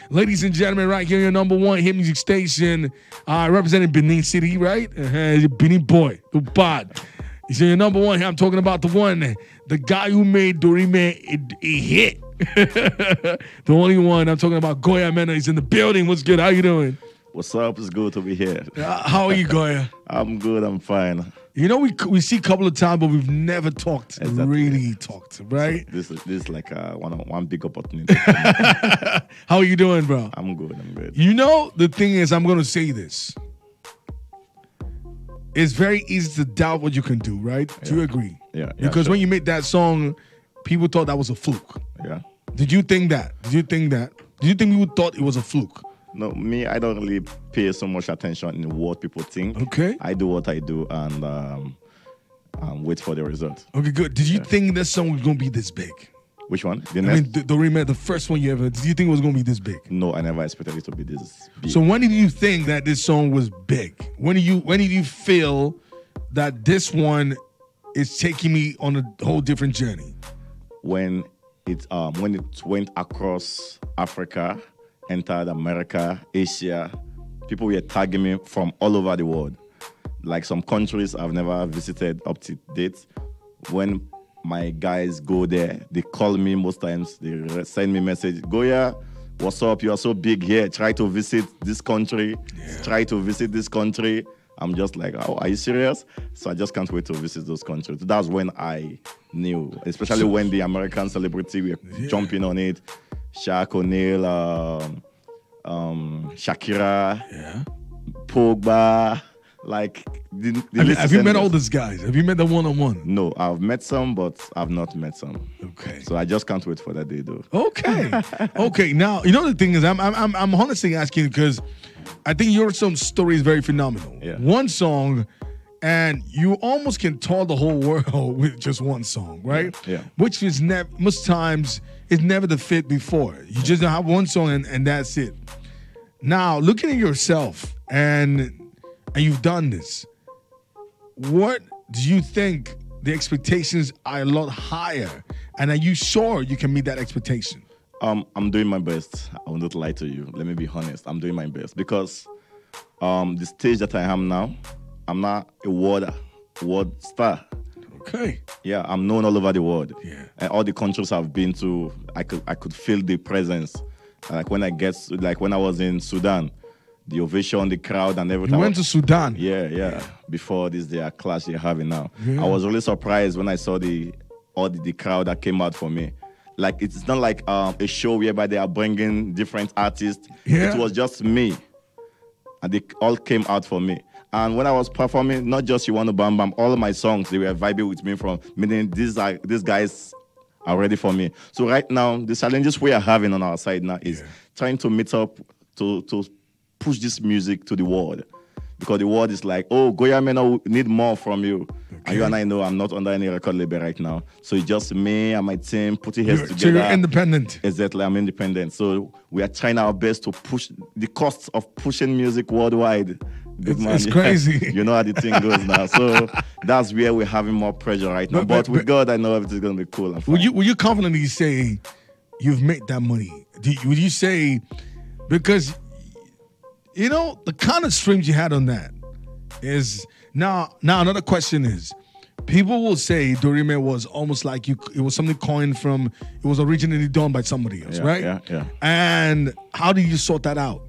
Ladies and gentlemen, right here, your number one hit music station, representing Benin City, right? Benin boy, the bad. He's your number one here. I'm talking about the guy who made Dorime a hit. The only one. I'm talking about Goya Ameno. He's in the building. What's good? How you doing? What's up? It's good to be here. How are you, Goya? I'm good. I'm fine. You know, we see a couple of times, but we've never talked, Exactly. really talked, right? So this is like one big opportunity. How are you doing, bro? I'm good. I'm good. You know, the thing is, I'm going to say this. It's very easy to doubt what you can do, right? Do you agree? Yeah. Because sure. when you made that song, people thought that was a fluke. Yeah. Did you think that? Did you think people thought it was a fluke? No, me, I don't really pay so much attention in what people think. Okay. I do what I do and wait for the result. Okay, good. Did you think this song was going to be this big? Which one? I mean, the first one you ever, did you think it was going to be this big? No, I never expected it to be this big. So when did you think that this song was big? When did you feel that this one is taking me on a whole different journey? When it went across Africa, entered America, Asia, people were tagging me from all over the world. Like some countries I've never visited up to date. When my guys go there, they call me most times, they send me message, Goya, what's up? You are so big here. Try to visit this country. Yeah. Try to visit this country. I'm just like, oh, are you serious? So I just can't wait to visit those countries. That's when I knew, especially when the American celebrity were jumping on it. Shaq O'Neal, Shakira, Pogba. Like, have you met all these guys? Have you met them one-on-one? No, I've met some, but I've not met some. Okay. So I just can't wait for that day, though. Okay. Okay. Now, you know the thing is, I'm honestly asking because I think your song story is very phenomenal. Yeah. One song, and you almost can tour the whole world with just one song, right? Yeah. Which is most times it's never the fit before. You just have one song and that's it. Now, looking at yourself and you've done this, what do you think the expectations are a lot higher? And are you sure you can meet that expectation? I'm doing my best. I will not lie to you. Let me be honest. I'm doing my best because the stage that I am now, I'm not a world star. Okay. Yeah, I'm known all over the world. Yeah. And all the countries I've been to, I could feel the presence. Like when I was in Sudan, the ovation, the crowd, and everything. You went to Sudan? Yeah. Before this their clash they're having now. Yeah. I was really surprised when I saw the crowd that came out for me. Like, it's not like a show whereby they are bringing different artists. Yeah. It was just me. And they all came out for me. And when I was performing, not just You Wanna Bamba, all of my songs, they were vibing with me from, meaning these guys are ready for me. So right now, the challenges we are having on our side now is trying to meet up to push this music to the world. Because the world is like, oh, Goya Ameno need more from you. Okay. And you and I know I'm not under any record label right now. So it's just me and my team putting heads together. So you're independent. Exactly, I'm independent. So we are trying our best to push the costs of pushing music worldwide. It's crazy. You know how the thing goes now. So that's where we're having more pressure right now. But with God, I know everything's going to be cool. And fine. Will you confidently say you've made that money? Would you say, because you know, the kind of streams you had on that is now another question is, people will say Dorime was almost like it was something coined from, it was originally done by somebody else, right? Yeah. And how did you sort that out?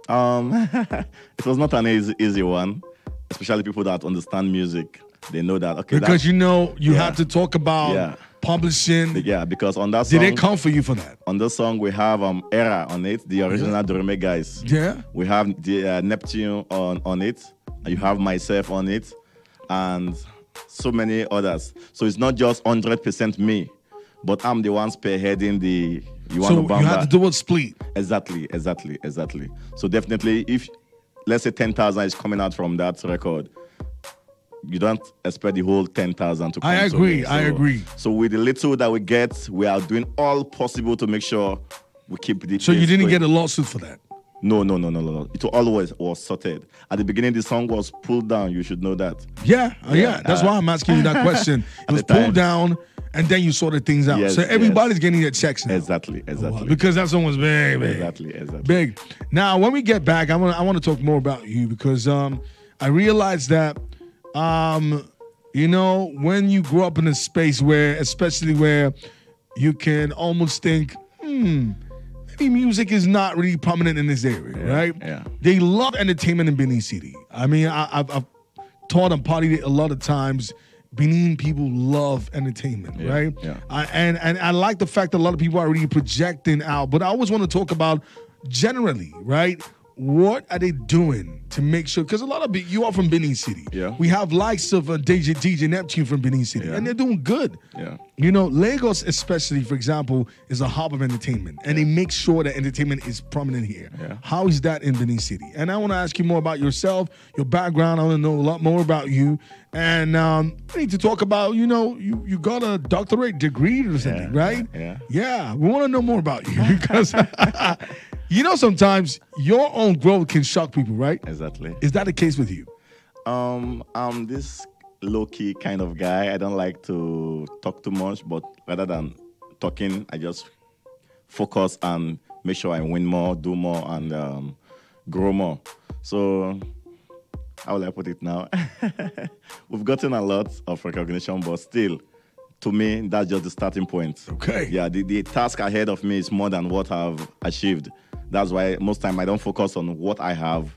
It was not an easy one, especially people that understand music. They know that, okay. Because you have to talk about publishing. Yeah, because on that song. Did they come for you for that? On this song, we have Era on it, the original Dorime guys. Yeah. We have the Neptune on it. You have myself on it. And so many others. So it's not just 100% me, but I'm the one spearheading the Wanna Bamba. So you had to do a split. Exactly. So definitely, if, let's say 10,000 is coming out from that record, you don't expect the whole 10,000 to come. I agree. So with the little that we get, we are doing all possible to make sure we keep the. So you didn't get a lawsuit for that? No. It always was sorted. At the beginning, the song was pulled down. You should know that. Yeah. That's why I'm asking you that question. It was pulled down, and then you sorted things out. Yes, so everybody's getting their checks now. Exactly. Oh, wow. Because that song was big. Exactly. Big. Now, when we get back, I want to talk more about you because I realized that when you grow up in a space especially where you can almost think, maybe music is not really prominent in this area, right? Yeah. They love entertainment in Benin City. I mean, I've taught and partied a lot of times. Benin people love entertainment, right? Yeah. And I like the fact that a lot of people are really projecting out, but I always want to talk about generally, right? What are they doing to make sure? Because a lot of you are from Benin City. Yeah. We have likes of DJ Neptune from Benin City, and they're doing good. Yeah. Lagos especially, for example, is a hub of entertainment, and they make sure that entertainment is prominent here. Yeah. How is that in Benin City? And I want to ask you more about yourself, your background. I want to know a lot more about you. And we need to talk about, you got a doctorate degree or something, right? Yeah. We want to know more about you because... sometimes your own growth can shock people, right? Exactly. Is that the case with you? I'm this low-key kind of guy. I don't like to talk too much, but rather than talking, I just focus and make sure I win more, do more, and grow more. So, how will I put it now? We've gotten a lot of recognition, but still, to me, that's just the starting point. Okay. Yeah, the task ahead of me is more than what I've achieved. That's why most time I don't focus on what I have,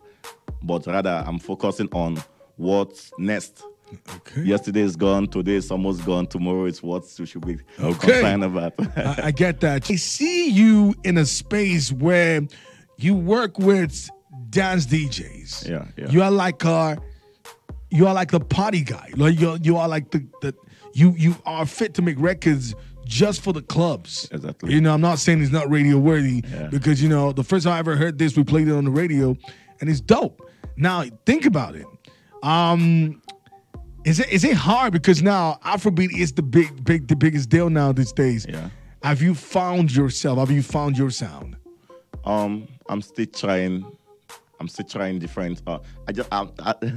but rather I'm focusing on what's next. Okay. Yesterday is gone, today is almost gone, tomorrow is what we should be concerned about. I get that. I see you in a space where you work with dance DJs. Yeah. You are like the party guy. Like you are like you are fit to make records just for the clubs. Exactly. I'm not saying it's not radio worthy because the first time I ever heard this, we played it on the radio, and it's dope. Now think about it. Is it hard because now Afrobeat is the biggest deal now these days? Yeah. Have you found yourself? Have you found your sound? I'm still trying. I'm still trying different. I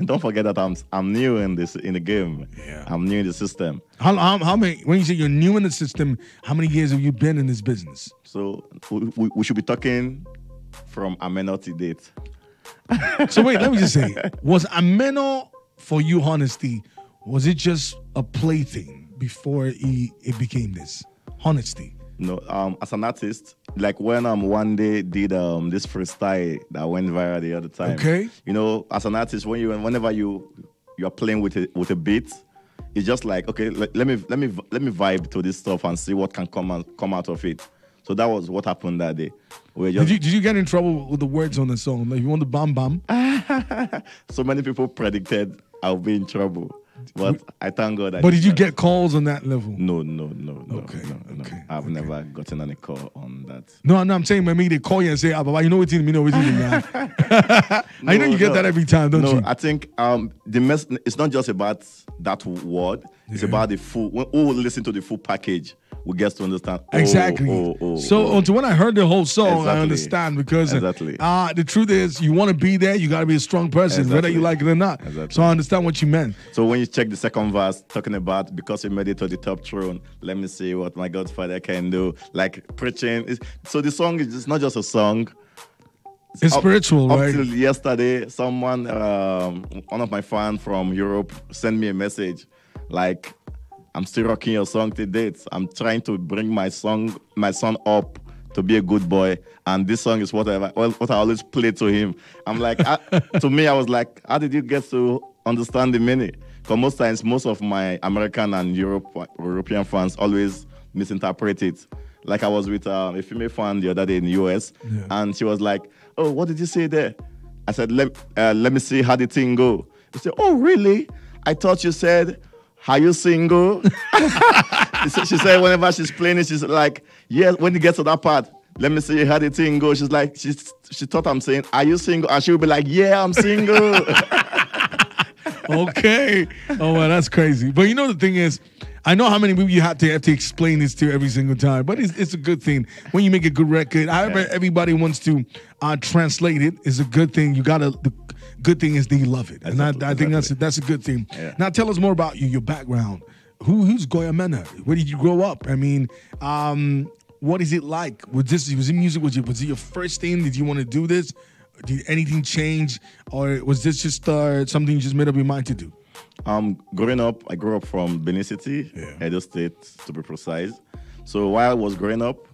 don't forget that I'm new in the game. Yeah. I'm new in the system. How many? When you say you're new in the system, how many years have you been in this business? So we should be talking from Ameno to date. So wait, let me just say, was Ameno for you, honesty? Was it just a plaything before it became this honesty? No, as an artist, like when one day did this freestyle that went viral the other time. Okay. As an artist, whenever you're playing with a beat, it's just like, okay, let me vibe to this stuff and see what can come out of it. So that was what happened that day. Did you get in trouble with the words on the song? Like you want the bam bam? So many people predicted I'll be in trouble. But I thank God. But did you get calls on that level? No. Okay. I've never gotten any call on that. No, I'm saying maybe they call you and say, Baba, you know what you know what you man. I know you get that every time, don't you? No, I think it's not just about that word. It's about the full. Who listen to the full package, we get to understand. Exactly. Until when I heard the whole song, I understand because the truth is, you want to be there, you got to be a strong person, whether you like it or not. Exactly. So I understand what you meant. So when you check the second verse, talking about because he made it to the top throne, let me see what my Godfather can do. Like preaching. So the song is just not just a song. It's spiritual, right? Up till yesterday, someone, one of my fans from Europe, sent me a message like, I'm still rocking your song to date. I'm trying to bring my son up to be a good boy, and this song is what I always play to him. I'm like, to me, I was like, how did you get to understand the meaning? Because most times, most of my American and European fans always misinterpret it. Like I was with a female fan the other day in the US, and she was like, oh, what did you say there? I said, let me see how the thing go. She said, oh, really? I thought you said, are you single? She said whenever she's playing it, she's like, yeah, when you get to that part, let me see how the thing goes. She's like, she thought I'm saying, are you single? And she'll be like, yeah, I'm single. Okay. Oh, well, that's crazy. But the thing is, I know how many people you have to explain this to every single time, but it's a good thing. When you make a good record, however everybody wants to translate it, is a good thing. The good thing is that you love it. And I think that's a good thing. Yeah. Now tell us more about you, your background. who's Ameno? Where did you grow up? I mean, what is it like? Was it music? Was it your first thing? Did you want to do this? Did anything change, or was this just something you just made up your mind to do? Growing up, I grew up from Benin City, Edo State to be precise. So while I was growing up,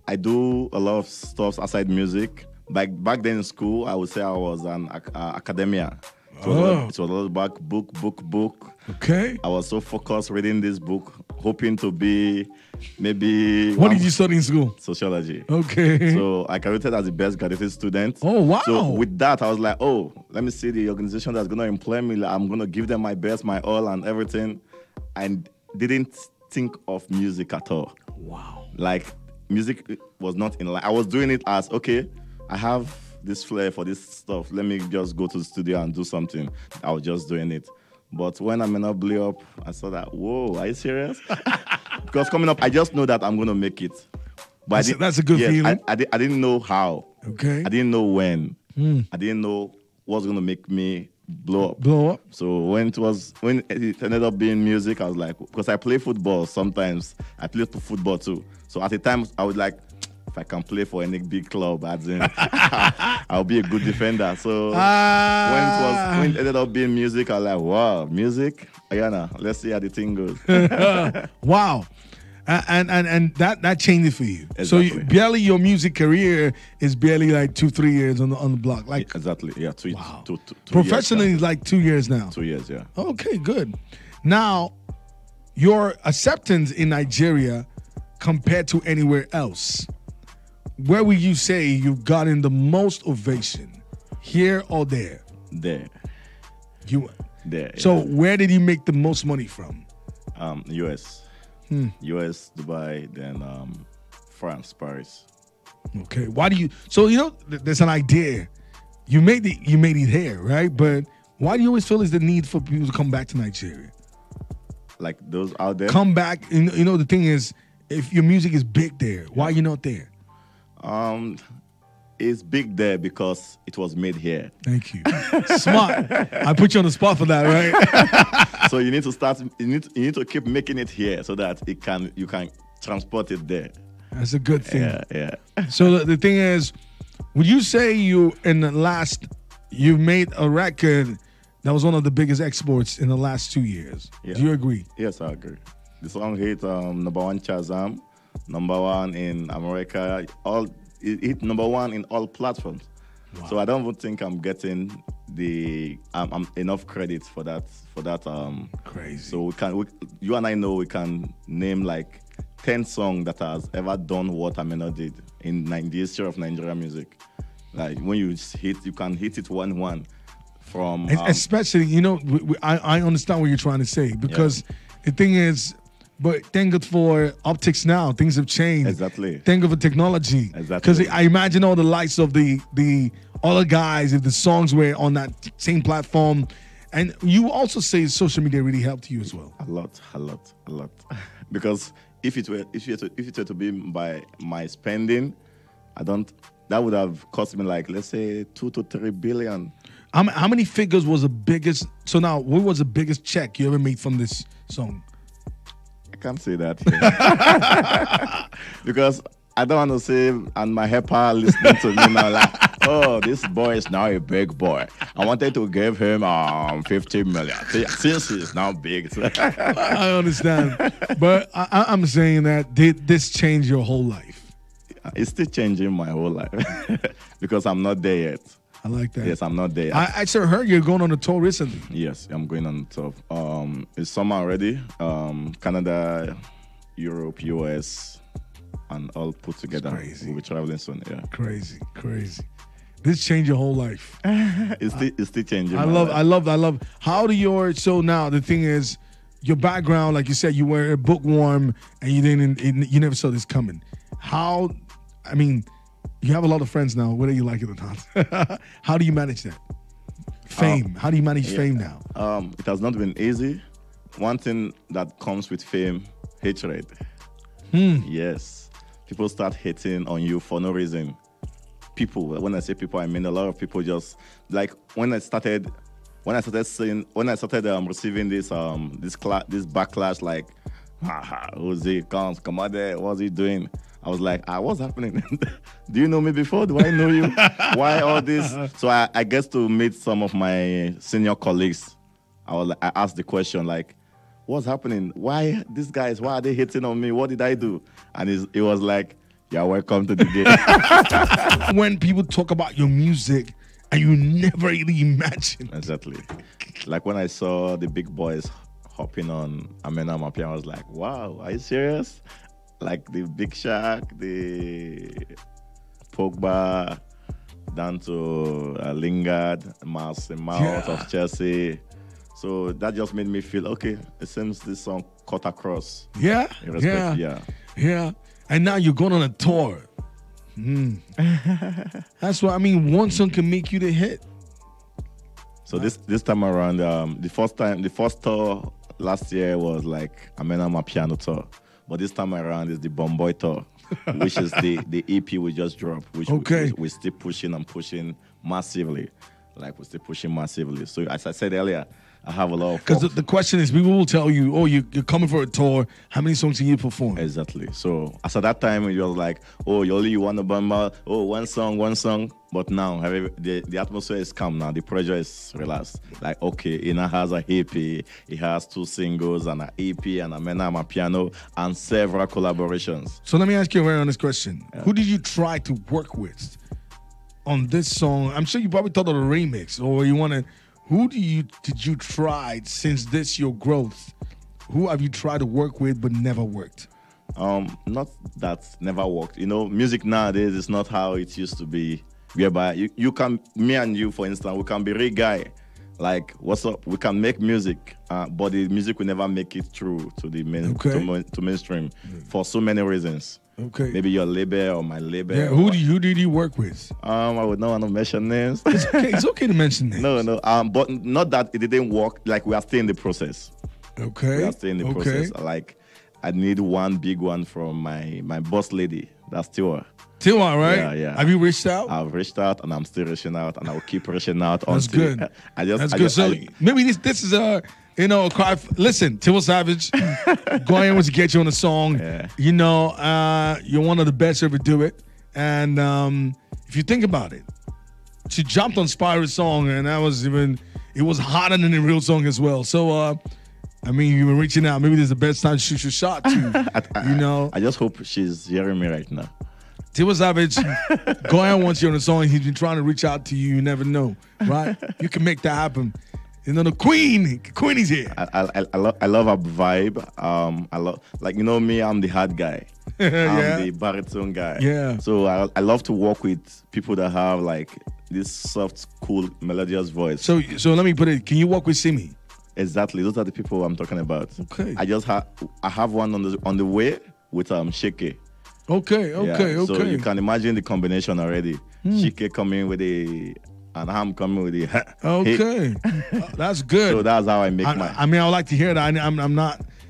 I do a lot of stuff outside music. Back then in school, I would say I was an academia. It was a lot back book. Okay. I was so focused reading this book, hoping to be maybe. What did you study in school? Sociology. Okay. So I graduated as the best graduated student. Oh, wow. So with that, I was like, oh, let me see the organization that's going to employ me. I'm going to give them my best, my all, and everything. I didn't think of music at all. Wow. Like, music was not in line. I was doing it as, okay, I have this flair for this stuff. Let me just go to the studio and do something. I was just doing it. But when Ameno blew up, I saw that, whoa, are you serious? Because coming up, I just know that I'm going to make it. But that's a good feeling. I didn't know how. Okay. I didn't know when. I didn't know what's going to make me blow up. So when it ended up being music, I was like, because I play football sometimes. I play football too. So at the time, I was like, if I can play for any big club, I'll be a good defender. So when it ended up being music, I was like, wow, music? Ayana, let's see how the thing goes. Wow. And that changed it for you. Exactly. So barely your music career is barely like 2-3 years on the block. Like exactly, yeah. Wow. Two Professionally, years it's like 2 years now. 2 years, yeah. Okay, good. Now, your acceptance in Nigeria compared to anywhere else, where would you say you've gotten the most ovation? Here or there? There. There. So where did you make the most money from? US. US, Dubai, then France, Paris. Okay. Why do you? So there's an idea. You made it here, right? But why do you always feel there's the need for people to come back to Nigeria? Like those out there? Come back. The thing is, if your music is big there, why are you not there? It's big there because it was made here. Thank you. Smart. I put you on the spot for that, right? So you need to start. You need to keep making it here so that you can transport it there. That's a good thing. Yeah. So the thing is, would you say you made a record that was one of the biggest exports in the last 2 years? Yeah. Do you agree? Yes, I agree. The song hit #1 Shazam, #1 in America. It hit #1 in all platforms. Wow. So I don't even think I'm getting enough credit for that. Crazy. So you and I know we can name like 10 songs that has ever done what Ameno did in the history of Nigerian music. Like when you can hit it 1-1 from. Especially, I understand what you're trying to say because the thing is. But thank God for optics now. Things have changed. Exactly. Thank God for technology. Exactly. Because I imagine all the likes of the other guys, if the songs were on that same platform. And you also say social media really helped you as well. A lot. Because if it were to be by my spending, that would have cost me like, let's say 2 to 3 billion. How many figures was the biggest? So now, what was the biggest check you ever made from this song? I can't say that because I don't want to say, and my helper listening to me now like, oh, this boy is now a big boy. I wanted to give him 50 million since he's now big. I understand, but I'm saying that did this change your whole life? It's still changing my whole life because I'm not there yet. I like that. Yes, I'm not there. I actually heard you're going on a tour recently. Yes, I'm going on a tour. It's summer already. Canada, Europe, US, and all put together. Crazy. We'll be traveling soon. Yeah. Crazy. This changed your whole life. It's still changing. I love. How do so now the thing is, your background, like you said, you were a bookworm and you never saw this coming. You have a lot of friends now, whether you like it or not. How do you manage that? Fame. How do you manage fame now? It has not been easy. One thing that comes with fame, hatred. Yes. People start hating on you for no reason. People, when I say people, I mean a lot of people just, like when I started when I started seeing, when I started receiving this backlash, like, who's he? Come out there, what's he doing? I was like, what's happening? Do you know me before? Do I know you? Why all this? So I get to meet some of my senior colleagues. I asked the question, like, what's happening? Why these guys, why are they hitting on me? What did I do? And it was like, you're welcome to the game. When people talk about your music and you never really imagine. Exactly. Like when I saw the big boys hopping on Ameno, amapiano, I was like, wow, are you serious? Like the Big Shark, the Pogba, down to Lingard, Mount of Chelsea. So that just made me feel, okay, it seems this song cut across. Yeah, yeah. And now you're going on a tour. That's what I mean. One song can make you the hit. So this time around, the first tour last year was like Ameno amapiano tour. But this time around is the Bomboy tour, which is the EP we just dropped, which we're still pushing and pushing massively. Like, we're still pushing massively. So, as I said earlier, I have a lot of... Because the question is, people will tell you, oh, you're coming for a tour. How many songs do you perform? Exactly. So, as at that time, it was like, oh, you Wanna Bamba, oh, one song. But now, the atmosphere is calm now. The pressure is relaxed. Like, okay, he now has an EP. He has 2 singles and an EP and Ameno amapiano and several collaborations. So, let me ask you a very honest question. Yeah. Who did you try to work with on this song? I'm sure you probably thought of a remix, or you want to... Who did you try since this your growth? Who have you tried to work with but never worked? Not that never worked. You know, music nowadays is not how it used to be. Whereby you can, me and you, for instance, we can be real guy. Like, what's up? We can make music, but the music will never make it through to the to mainstream for so many reasons. Okay. Maybe your label or my label. Yeah. Who did you work with? I would not want to mention names. It's okay to mention names. No. But not that it didn't work. Like, we are still in the process. Okay. We are still in the process. Like, I need one big one from my boss lady. That's Tiwa. Tiwa, right? Yeah. Have you reached out? I've reached out, and I'm still reaching out, and I will keep reaching out. That's good. That's good. So maybe this is a cry. Listen, Tiwa Savage, going wants to get you on a song. Yeah. You know, you're one of the best to ever do it. And if you think about it, she jumped on Spyro's song, and it was hotter than the real song as well. So, I mean, you were reaching out. Maybe this is the best time to shoot your shot, too. I just hope she's hearing me right now. Tiwa Savage, go ahead wants you on the song. He's been trying to reach out to you. You never know, right? You can make that happen. You know, the Queenie's here. I love her vibe. I love, like, you know me, I'm the hard guy. I'm the baritone guy. Yeah. So I love to work with people that have, like, this soft, cool, melodious voice. So let me put it, can you work with Simi? Exactly. Those are the people I'm talking about. Okay. I have one on the way with Sheke. Okay. So you can imagine the combination already. Sheke coming with and I'm coming with the okay. That's good. So that's how I make I mean, I would like to hear that.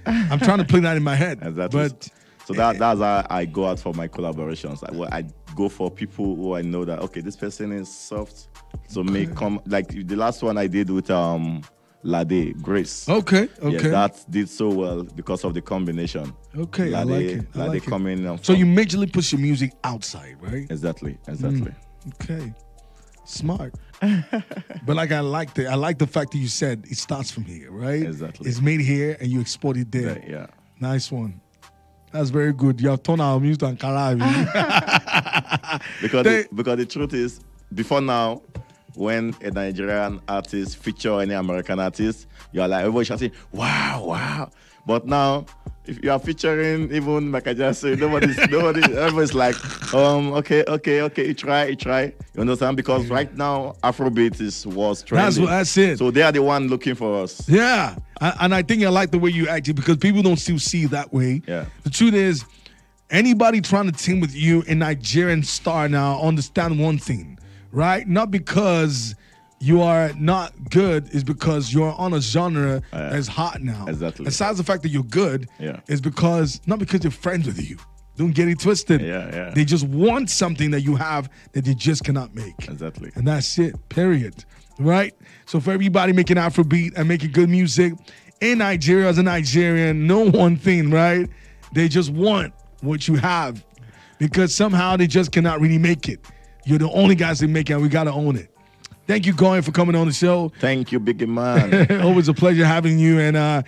I'm trying to play that in my head. Exactly. But so that's how I go out for my collaborations. I go for people who I know that, okay, this person is soft. So like the last one I did with Lade, Grace. Okay. Yeah, that did so well because of the combination. Okay, I like it. Coming. So you majorly push your music outside, right? Exactly. Okay, smart. But like I like the fact that you said it starts from here, right? Exactly. It's made here and you export it there. Yeah. Nice one. That's very good. You have turned our music to Ankara. because the truth is, before now, when a Nigerian artist feature any American artist, you're like, everybody shall say, wow. But now, if you are featuring even, like I just said, everybody's like, okay, you try. You understand? Because right now, Afrobeat was trending. That's it. So they are the one looking for us. Yeah. And I think I like the way you acted because people don't still see it that way. Yeah. The truth is, anybody trying to team with you, a Nigerian star now, understand one thing. Right? Not because you are not good, is because you're on a genre that's hot now. Exactly. Besides the fact that you're good, is not because they're friends with you. Don't get it twisted. Yeah. They just want something that you have that they just cannot make. Exactly. And that's it, period. right? So for everybody making Afrobeat and making good music in Nigeria, as a Nigerian, know one thing, right? They just want what you have because somehow they just cannot really make it. You're the only guys that make it, and we got to own it. Thank you, Goin, for coming on the show. Thank you, big man. Always a pleasure having you. And